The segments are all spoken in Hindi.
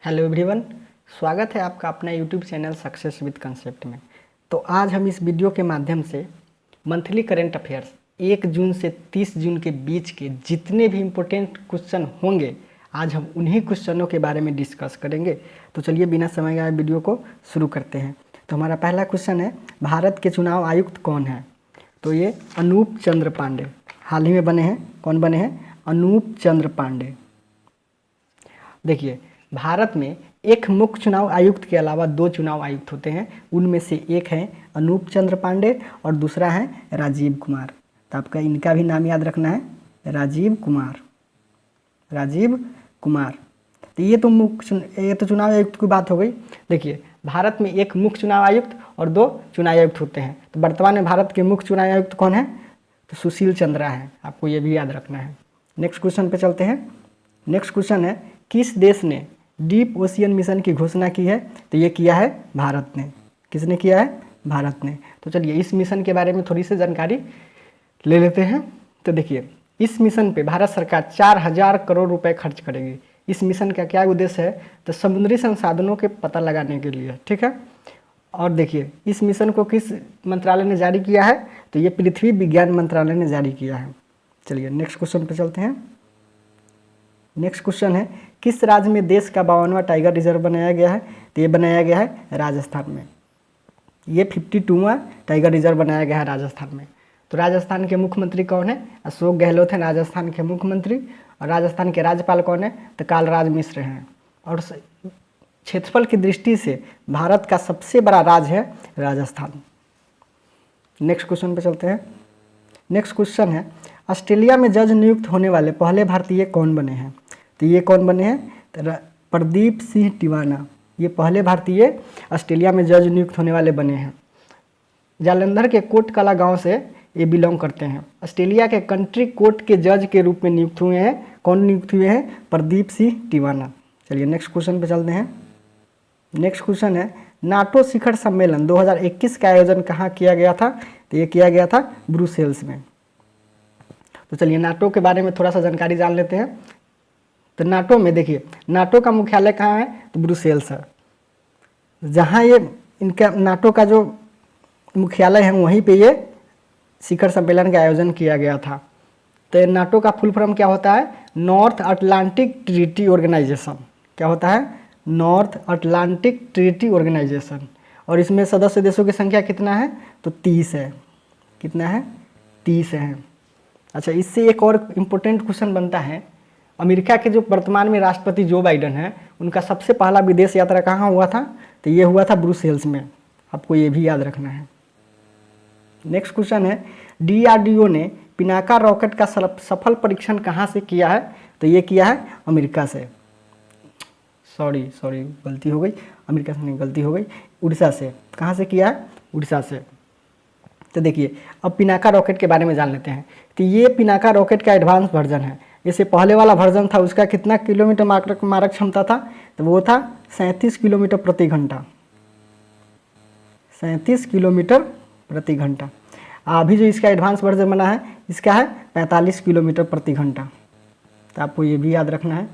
हेलो एवरीवन, स्वागत है आपका अपना YouTube channel success with concept में। तो आज हम इस वीडियो के माध्यम से मंथली करंट अफेयर्स 1 जून से 30 जून के बीच के जितने भी इम्पोर्टेंट क्वेश्चन होंगे, आज हम उन्हीं क्वेश्चनों के बारे में डिस्कस करेंगे। तो चलिए बिना समय गए वीडियो को शुरू करते हैं। तो हमारा पहला क्वेश्चन है, भारत के चुनाव आयुक्त कौन है? तो ये अनूप चंद्र पांडे हाल ही में बने हैं। कौन बने हैं? अनूप चंद्र पांडे। देखिए, भारत में एक मुख्य चुनाव आयुक्त के अलावा 2 चुनाव आयुक्त होते हैं। उनमें से एक है अनूप चंद्र पांडे और दूसरा है राजीव कुमार। तो आपका इनका भी नाम याद रखना है, राजीव कुमार। राजीव कुमार। तो ये तो चुनाव आयुक्त की बात हो गई। देखिए, भारत में एक मुख्य चुनाव आयुक्त और 2 चुनाव आयुक्त होते हैं। तो वर्तमान में भारत के मुख्य चुनाव आयुक्त कौन है? तो सुशील चंद्रा है। आपको ये भी याद रखना है। नेक्स्ट क्वेश्चन पे चलते हैं। नेक्स्ट क्वेश्चन है, किस देश ने डीप ओशियन मिशन की घोषणा की है? तो ये किया है भारत ने। किसने किया है? भारत ने। तो चलिए इस मिशन के बारे में थोड़ी सी जानकारी ले लेते हैं। तो देखिए, इस मिशन पे भारत सरकार 4000 करोड़ रुपए खर्च करेगी। इस मिशन का क्या उद्देश्य है? तो समुद्री संसाधनों के पता लगाने के लिए, ठीक है। और देखिए, इस मिशन को किस मंत्रालय ने जारी किया है? तो ये पृथ्वी विज्ञान मंत्रालय ने जारी किया है। चलिए नेक्स्ट क्वेश्चन पे चलते हैं। नेक्स्ट क्वेश्चन है, किस राज्य में देश का 52वां टाइगर रिजर्व बनाया गया है? तो ये बनाया गया है राजस्थान में। ये 52वां टाइगर रिजर्व बनाया गया है राजस्थान में। तो राजस्थान के मुख्यमंत्री कौन है? अशोक गहलोत हैं राजस्थान के मुख्यमंत्री। और राजस्थान के राज्यपाल कौन है? तो कालराज मिश्र हैं। और क्षेत्रफल की दृष्टि से भारत का सबसे बड़ा राज्य है राजस्थान। नेक्स्ट क्वेश्चन पे चलते हैं। नेक्स्ट क्वेश्चन है, ऑस्ट्रेलिया में जज नियुक्त होने वाले पहले भारतीय कौन बने हैं? तो ये कौन बने हैं? तो प्रदीप सिंह टिवाना। ये पहले भारतीय ऑस्ट्रेलिया में जज नियुक्त होने वाले बने हैं। जालंधर के कोटकला गांव से ये बिलोंग करते हैं। ऑस्ट्रेलिया के कंट्री कोर्ट के जज के रूप में नियुक्त हुए हैं। कौन नियुक्त हुए हैं? प्रदीप सिंह टिवाना। चलिए नेक्स्ट क्वेश्चन पे चलते हैं। नेक्स्ट क्वेश्चन है, नाटो शिखर सम्मेलन 2021 का आयोजन कहाँ किया गया था? तो ये किया गया था ब्रुसेल्स में। तो चलिए नाटो के बारे में थोड़ा सा जानकारी जान लेते हैं। तो नाटो में देखिए, नाटो का मुख्यालय कहाँ है? तो ब्रुसेल्स है। जहाँ ये इनका नाटो का जो मुख्यालय है वहीं पे ये शिखर सम्मेलन का आयोजन किया गया था। तो नाटो का फुल फॉर्म क्या होता है? North Atlantic Treaty Organisation. क्या होता है? North Atlantic Treaty Organisation. और इसमें सदस्य देशों की संख्या कितना है? तो 30 है। कितना है? 30 है। अच्छा, इससे एक और इम्पोर्टेंट क्वेश्चन बनता है, अमेरिका के जो वर्तमान में राष्ट्रपति जो बाइडन है, उनका सबसे पहला विदेश यात्रा कहाँ हुआ था? तो ये हुआ था ब्रुसेल्स में। आपको ये भी याद रखना है। नेक्स्ट क्वेश्चन है, DRDO ने पिनाका रॉकेट का सफल परीक्षण कहाँ से किया है? तो ये किया है अमेरिका से। सॉरी गलती हो गई, अमेरिका से नहीं, गलती हो गई, उड़ीसा से। कहाँ से किया है? उड़ीसा से। तो देखिए, अब पिनाका रॉकेट के बारे में जान लेते हैं। तो ये पिनाका रॉकेट का एडवांस वर्जन है। जैसे पहले वाला वर्जन था, उसका कितना किलोमीटर मारक क्षमता था? तो वो था 37 किलोमीटर प्रति घंटा। 37 किलोमीटर प्रति घंटा। अभी जो इसका एडवांस वर्जन बना है, इसका है 45 किलोमीटर प्रति घंटा। तो आपको ये भी याद रखना है,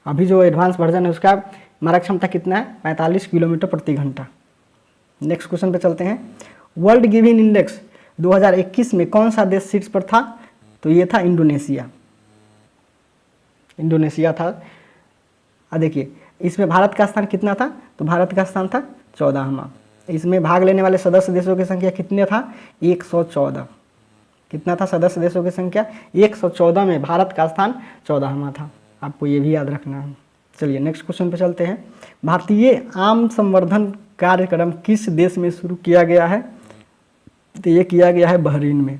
अभी जो एडवांस वर्जन है उसका मारक क्षमता कितना है? 45 किलोमीटर प्रति घंटा। नेक्स्ट क्वेश्चन पे चलते हैं। वर्ल्ड गिविंग इंडेक्स 2021 में कौन सा देश शीर्ष पर था? तो ये था इंडोनेशिया। इंडोनेशिया था। देखिए, इसमें भारत का स्थान कितना था? तो भारत का स्थान था 14वां। इसमें भाग लेने वाले सदस्य देशों की संख्या कितने था? 114। कितना था सदस्य देशों की संख्या? 114 में भारत का स्थान 14वां था। आपको ये भी याद रखना है। चलिए नेक्स्ट क्वेश्चन पे चलते हैं। भारतीय आम संवर्धन कार्यक्रम किस देश में शुरू किया गया है? तो ये किया गया है बहरीन में।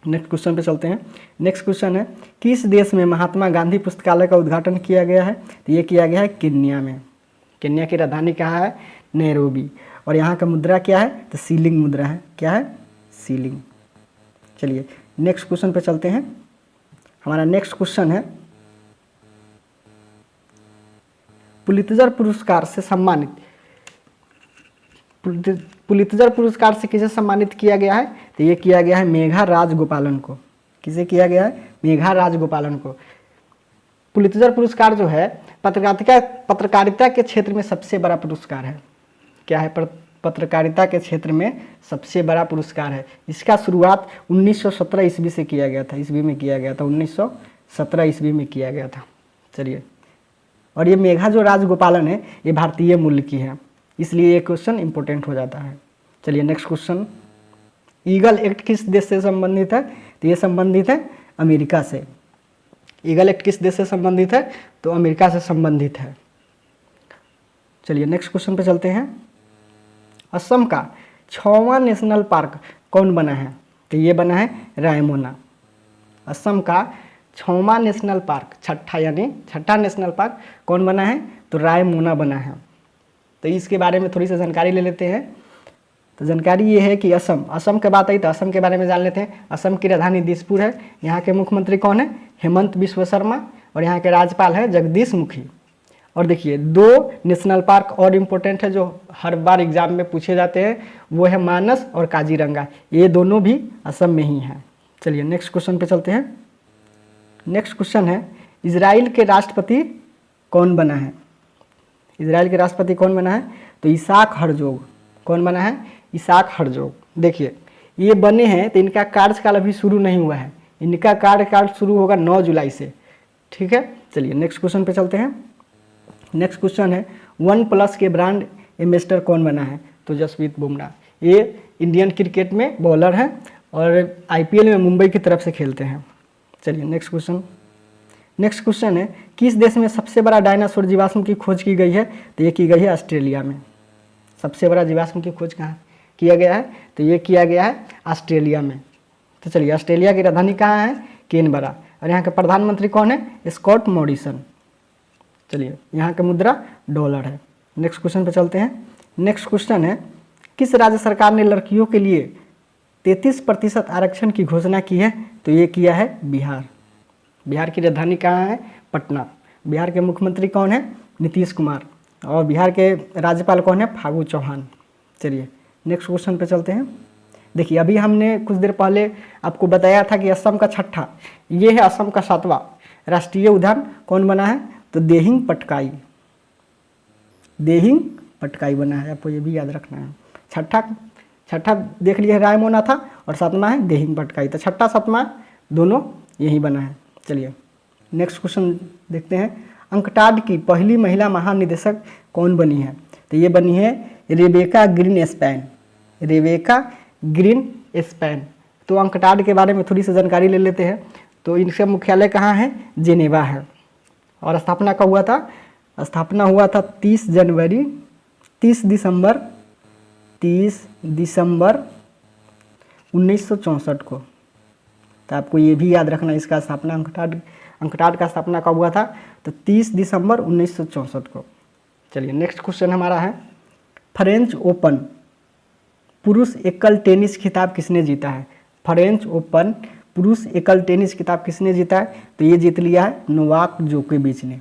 नेक्स्ट क्वेश्चन पे चलते हैं। नेक्स्ट क्वेश्चन है, किस देश में महात्मा गांधी पुस्तकालय का उद्घाटन किया गया है? तो ये किया गया है केन्या में। केन्या की राजधानी कहाँ है? नैरोबी। और यहाँ का मुद्रा क्या है? तो सीलिंग मुद्रा है। क्या है? सीलिंग। चलिए नेक्स्ट क्वेश्चन पे चलते हैं। हमारा नेक्स्ट क्वेश्चन है, पुलित्जर पुरस्कार से सम्मानित, पुलित्जर पुरस्कार से किसे सम्मानित किया गया है? तो ये किया गया है मेघा राजगोपालन को। किसे किया गया है? मेघा राजगोपालन को। पुलित्जर पुरस्कार जो है पत्रकारिता के क्षेत्र में सबसे बड़ा पुरस्कार है। क्या है? पत्रकारिता के क्षेत्र में सबसे बड़ा पुरस्कार है। इसका शुरुआत 1917 ईस्वी से किया गया था, 1917 ईस्वी में किया गया था। चलिए, और ये मेघा जो राजगोपालन है ये भारतीय मूल की है, इसलिए ये क्वेश्चन इंपॉर्टेंट हो जाता है। चलिए नेक्स्ट क्वेश्चन, ईगल एक्ट किस देश से संबंधित है? तो ये संबंधित है अमेरिका से। ईगल एक्ट किस देश से संबंधित है? तो अमेरिका से संबंधित है। चलिए नेक्स्ट क्वेश्चन पे चलते हैं। असम का 6वां नेशनल पार्क कौन बना है? तो ये बना है रायमोना। असम का 6वां नेशनल पार्क, छठा नेशनल पार्क कौन बना है? तो रायमोना बना है। तो इसके बारे में थोड़ी सी जानकारी ले लेते हैं। तो जानकारी ये है कि असम की बात आई तो असम के बारे में जान लेते हैं। असम की राजधानी दिसपुर है। यहाँ के मुख्यमंत्री कौन है? हेमंत बिश्व शर्मा। और यहाँ के राज्यपाल है जगदीश मुखी। और देखिए 2 नेशनल पार्क और इम्पोर्टेंट है जो हर बार एग्जाम में पूछे जाते हैं, वो है मानस और काजीरंगा। ये दोनों भी असम में ही हैं। चलिए नेक्स्ट क्वेश्चन पे चलते हैं। नेक्स्ट क्वेश्चन है, इजराइल के राष्ट्रपति कौन बना है? इजराइल के राष्ट्रपति कौन बना है? तो इसाक हर्जोग। कौन बना है? Isaac Herzog. देखिए ये बने हैं तो इनका कार्यकाल अभी शुरू नहीं हुआ है, इनका कार्यकाल शुरू होगा 9 जुलाई से। ठीक है, चलिए नेक्स्ट क्वेश्चन पे चलते हैं। नेक्स्ट क्वेश्चन है, OnePlus के ब्रांड एम्बेसडर कौन बना है? तो जसप्रीत बुमराह। ये इंडियन क्रिकेट में बॉलर हैं और IPL में मुंबई की तरफ से खेलते हैं। चलिए नेक्स्ट क्वेश्चन। नेक्स्ट क्वेश्चन है, किस देश में सबसे बड़ा डायनासोर जीवाश्म की खोज की गई है? तो ये की गई है ऑस्ट्रेलिया में। सबसे बड़ा जीवाश्म की खोज कहाँ किया गया है? तो ये किया गया है ऑस्ट्रेलिया में। तो चलिए, ऑस्ट्रेलिया की राजधानी कहाँ है? कैनबरा। और यहाँ के प्रधानमंत्री कौन है? Scott Morrison. चलिए, यहाँ की मुद्रा डॉलर है। नेक्स्ट क्वेश्चन पे चलते हैं। नेक्स्ट क्वेश्चन है, किस राज्य सरकार ने लड़कियों के लिए 33% आरक्षण की घोषणा की है? तो ये किया है बिहार। बिहार की राजधानी कहाँ है? पटना। बिहार के मुख्यमंत्री कौन है? नीतीश कुमार। और बिहार के राज्यपाल कौन है? फागू चौहान। चलिए नेक्स्ट क्वेश्चन पे चलते हैं। देखिए अभी हमने कुछ देर पहले आपको बताया था कि असम का 6ठा, ये है असम का 7वां राष्ट्रीय उद्यान कौन बना है? तो देहिंग पटकाई। देहिंग पटकाई बना है, आपको ये भी याद रखना है। छठा देख लिया रायमोना था और 7वां है देहिंग पटकाई। तो 6ठा 7वां दोनों यही बना है। चलिए नेक्स्ट क्वेश्चन देखते हैं। अंकटाड की पहली महिला महानिदेशक कौन बनी है? तो ये बनी है रेबेका ग्रीनस्पैन। Rebecca Greenspan. तो अंकटाड के बारे में थोड़ी सी जानकारी ले लेते हैं। तो इनका मुख्यालय कहाँ है? जेनेवा है। और स्थापना कब हुआ था? स्थापना हुआ था 30 दिसंबर 1964 को। तो आपको ये भी याद रखना, इसका स्थापना अंकटाड का स्थापना कब हुआ था? तो 30 दिसंबर 1964 को। चलिए नेक्स्ट क्वेश्चन हमारा है, फ्रेंच ओपन पुरुष एकल टेनिस खिताब किसने जीता है? फ्रेंच ओपन पुरुष एकल टेनिस खिताब किसने जीता है? तो ये जीत लिया है नोवाक जोकोविच ने।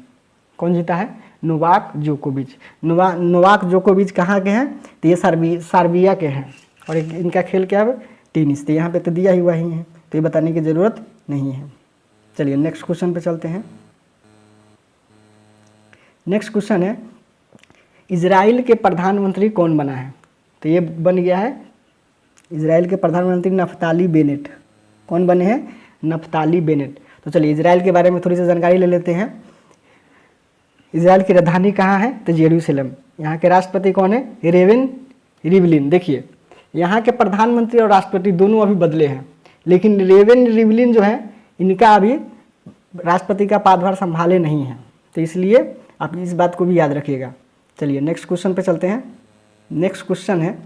कौन जीता है? नोवाक जोकोविच। नोवाक जोकोविच कहाँ के हैं? तो ये सर्बिया के हैं। और इनका खेल क्या है? टेनिस। तो यहाँ पे तो दिया ही हुआ ही है, तो ये बताने की ज़रूरत नहीं है। चलिए नेक्स्ट क्वेश्चन पे चलते हैं। नेक्स्ट क्वेश्चन है, इजराइल के प्रधानमंत्री कौन बना है? तो ये बन गया है इजराइल के प्रधानमंत्री नफ्ताली बेनेट। कौन बने हैं? Naftali Bennett. तो चलिए इजराइल के बारे में थोड़ी सी जानकारी ले लेते हैं। इजराइल की राजधानी कहाँ है? तो जेरूसलम। यहाँ के राष्ट्रपति कौन है? रेवेन रिवलिन। देखिए यहाँ के प्रधानमंत्री और राष्ट्रपति दोनों अभी बदले हैं, लेकिन रेवेन रिवलिन जो है इनका अभी राष्ट्रपति का पदभार संभाले नहीं है, तो इसलिए आप इस बात को भी याद रखिएगा। चलिए नेक्स्ट क्वेश्चन पे चलते हैं। नेक्स्ट क्वेश्चन है,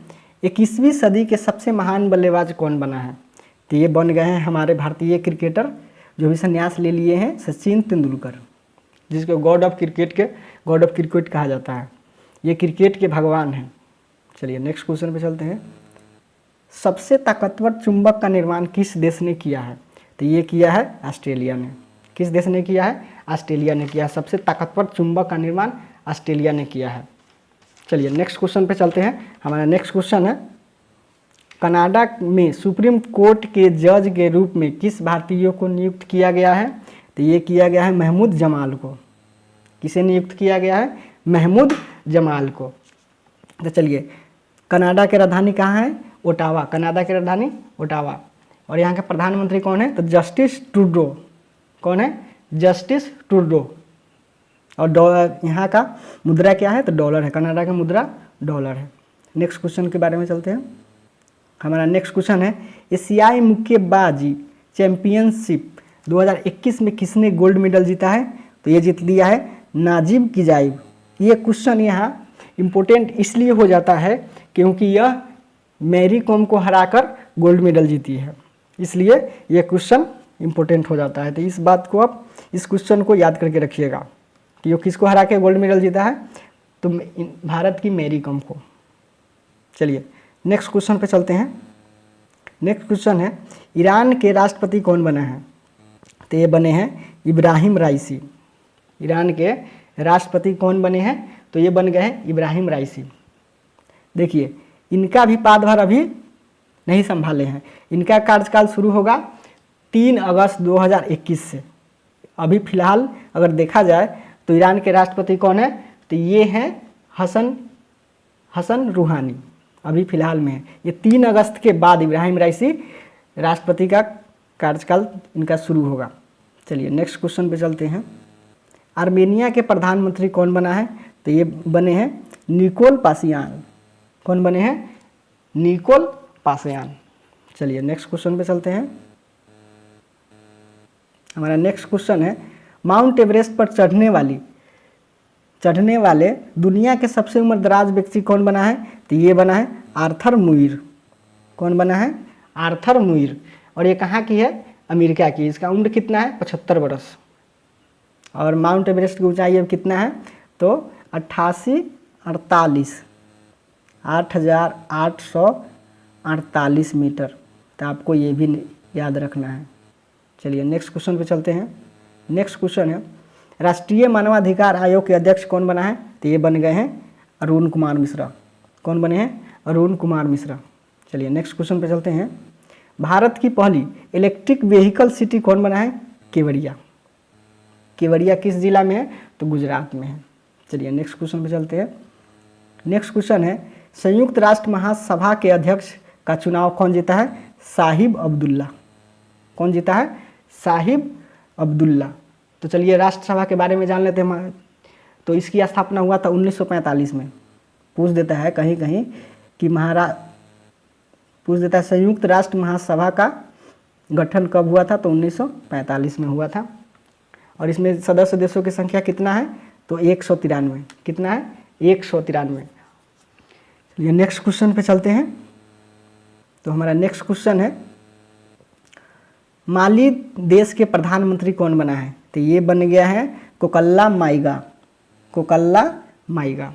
21वीं सदी के सबसे महान बल्लेबाज कौन बना है? तो ये बन गए हैं हमारे भारतीय क्रिकेटर जो भी संन्यास ले लिए हैं, सचिन तेंदुलकर, जिसको गॉड ऑफ क्रिकेट कहा जाता है। ये क्रिकेट के भगवान हैं। चलिए नेक्स्ट क्वेश्चन पे चलते हैं। सबसे ताकतवर चुंबक का निर्माण किस देश ने किया है? तो ये किया है ऑस्ट्रेलिया ने। किस देश ने किया है? ऑस्ट्रेलिया ने किया है। सबसे ताकतवर चुंबक का निर्माण ऑस्ट्रेलिया ने किया है। चलिए नेक्स्ट क्वेश्चन पे चलते हैं। हमारा नेक्स्ट क्वेश्चन है, कनाडा में सुप्रीम कोर्ट के जज के रूप में किस भारतीय को नियुक्त किया गया है? तो ये किया गया है महमूद जमाल को। किसे नियुक्त किया गया है? महमूद जमाल को। तो चलिए, कनाडा की राजधानी कहाँ है? ओटावा। कनाडा की राजधानी ओटावा। और यहाँ के प्रधानमंत्री कौन है? तो जस्टिस ट्रूडो। कौन है? Justice Trudeau. और यहाँ का मुद्रा क्या है? तो डॉलर है। कनाडा का मुद्रा डॉलर है। नेक्स्ट क्वेश्चन के बारे में चलते हैं। हमारा नेक्स्ट क्वेश्चन है, एशियाई मुक्केबाजी चैंपियनशिप 2021 में किसने गोल्ड मेडल जीता है? तो ये जीत लिया है नाजिम किजाइब। ये क्वेश्चन यहाँ इम्पोर्टेंट इसलिए हो जाता है क्योंकि यह मैरी कॉम को हराकर गोल्ड मेडल जीती है, इसलिए यह क्वेश्चन इम्पोर्टेंट हो जाता है। तो इस बात को आप इस क्वेश्चन को याद करके रखिएगा कि वो किसको हरा के गोल्ड मेडल जीता है? तो भारत की मैरी कॉम को। चलिए नेक्स्ट क्वेश्चन पे चलते हैं। नेक्स्ट क्वेश्चन है, ईरान के राष्ट्रपति कौन बने हैं? तो ये बने हैं इब्राहिम राइसी। ईरान के राष्ट्रपति कौन बने हैं? तो ये बन गए हैं इब्राहिम राइसी। देखिए, इनका भी पदभार अभी नहीं संभाले हैं। इनका कार्यकाल शुरू होगा 3 अगस्त 2021 से। अभी फिलहाल अगर देखा जाए तो ईरान के राष्ट्रपति कौन है? तो ये हैं हसन रूहानी, अभी फिलहाल में है। ये 3 अगस्त के बाद इब्राहिम राइसी राष्ट्रपति का कार्यकाल इनका शुरू होगा। चलिए नेक्स्ट क्वेश्चन पे चलते हैं। आर्मेनिया के प्रधानमंत्री कौन बना है? तो ये बने हैं निकोल पाशियान। कौन बने हैं? Nikol Pashinyan. चलिए नेक्स्ट क्वेश्चन पे चलते हैं। हमारा नेक्स्ट क्वेश्चन है, माउंट एवरेस्ट पर चढ़ने वाले दुनिया के सबसे उम्रदराज व्यक्ति कौन बना है? तो ये बना है आर्थर मुइर। कौन बना है? Arthur Muir. और ये कहाँ की है? अमेरिका की। इसका उम्र कितना है? 75 वर्ष। और माउंट एवरेस्ट की ऊंचाई अब कितना है? तो 8,848 मीटर। तो आपको ये भी याद रखना है। चलिए नेक्स्ट क्वेश्चन पे चलते हैं। नेक्स्ट क्वेश्चन है, राष्ट्रीय मानवाधिकार आयोग के अध्यक्ष कौन बना है? तो ये बन गए हैं अरुण कुमार मिश्रा। कौन बने हैं? अरुण कुमार मिश्रा। चलिए नेक्स्ट क्वेश्चन पे चलते हैं। भारत की पहली इलेक्ट्रिक व्हीकल सिटी कौन बना है? केवड़िया। केवड़िया किस जिला में है? तो गुजरात में है। चलिए नेक्स्ट क्वेश्चन पे चलते हैं। नेक्स्ट क्वेश्चन है, संयुक्त राष्ट्र महासभा के अध्यक्ष का चुनाव कौन जीता है? साहिब अब्दुल्ला। कौन जीता है? साहिब अब्दुल्ला। तो चलिए राष्ट्रसभा के बारे में जान लेते हैं। तो इसकी स्थापना हुआ था 1945 में। पूछ देता है कहीं कहीं कि पूछ देता है संयुक्त राष्ट्र महासभा का गठन कब हुआ था? तो 1945 में हुआ था। और इसमें सदस्य देशों की संख्या कितना है? तो 193। कितना है? 193। चलिए नेक्स्ट क्वेश्चन पे चलते हैं। तो हमारा नेक्स्ट क्वेश्चन है, माली देश के प्रधानमंत्री कौन बना है? तो ये बन गया है कोकल्ला माइगा। कोकल्ला माइगा।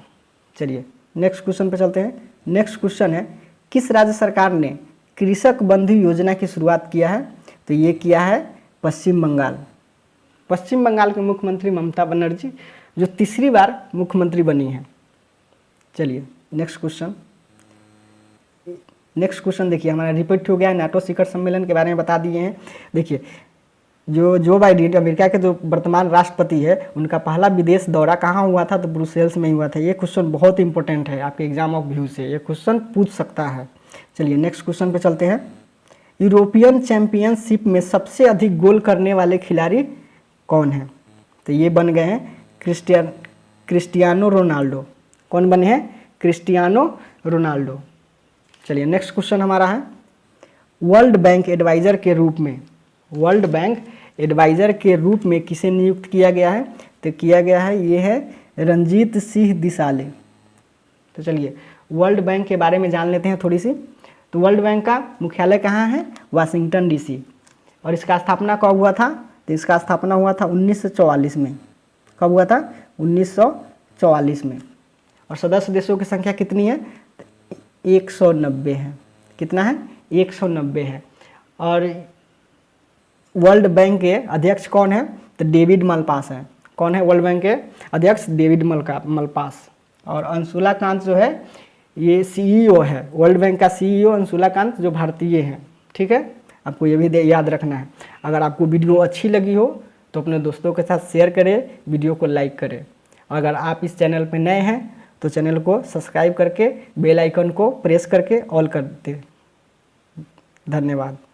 चलिए नेक्स्ट क्वेश्चन पे चलते हैं। नेक्स्ट क्वेश्चन है, किस राज्य सरकार ने कृषक बंधु योजना की शुरुआत किया है? तो ये किया है पश्चिम बंगाल। पश्चिम बंगाल के मुख्यमंत्री ममता बनर्जी, जो तीसरी बार मुख्यमंत्री बनी है। चलिए नेक्स्ट क्वेश्चन। नेक्स्ट क्वेश्चन देखिए, हमारा रिपीट हो गया है। नाटो शिखर सम्मेलन के बारे में बता दिए हैं। देखिए, जो बाइडेन अमेरिका के जो वर्तमान राष्ट्रपति है, उनका पहला विदेश दौरा कहाँ हुआ था? तो ब्रुसेल्स में ही हुआ था। ये क्वेश्चन बहुत इंपॉर्टेंट है आपके एग्जाम ऑफ व्यू से, ये क्वेश्चन पूछ सकता है। चलिए नेक्स्ट क्वेश्चन पे चलते हैं। यूरोपियन चैंपियनशिप में सबसे अधिक गोल करने वाले खिलाड़ी कौन है? तो ये बन गए हैं क्रिस्टियानो रोनाल्डो। कौन बने हैं? Cristiano Ronaldo. चलिए नेक्स्ट क्वेश्चन हमारा है, वर्ल्ड बैंक एडवाइज़र के रूप में किसे नियुक्त किया गया है? तो किया गया है, ये है रंजीत सिंह दिसाले। तो चलिए वर्ल्ड बैंक के बारे में जान लेते हैं थोड़ी सी। तो वर्ल्ड बैंक का मुख्यालय कहाँ है? Washington DC. और इसका स्थापना कब हुआ था? तो इसका स्थापना हुआ था 1944 में। कब हुआ था? 1944 में। और सदस्य देशों की संख्या कितनी है? 190 है। कितना है? 190 है। और वर्ल्ड बैंक के अध्यक्ष कौन है? तो डेविड मलपास है। कौन है वर्ल्ड बैंक के अध्यक्ष? David Malpass. और अंशुला कांत जो है ये सीईओ है, वर्ल्ड बैंक का सीईओ अंशुला कांत, जो भारतीय हैं। ठीक है, आपको ये भी याद रखना है। अगर आपको वीडियो अच्छी लगी हो तो अपने दोस्तों के साथ शेयर करें, वीडियो को लाइक करें। अगर आप इस चैनल पर नए हैं तो चैनल को सब्सक्राइब करके बेल आइकन को प्रेस करके ऑल कर दें। धन्यवाद।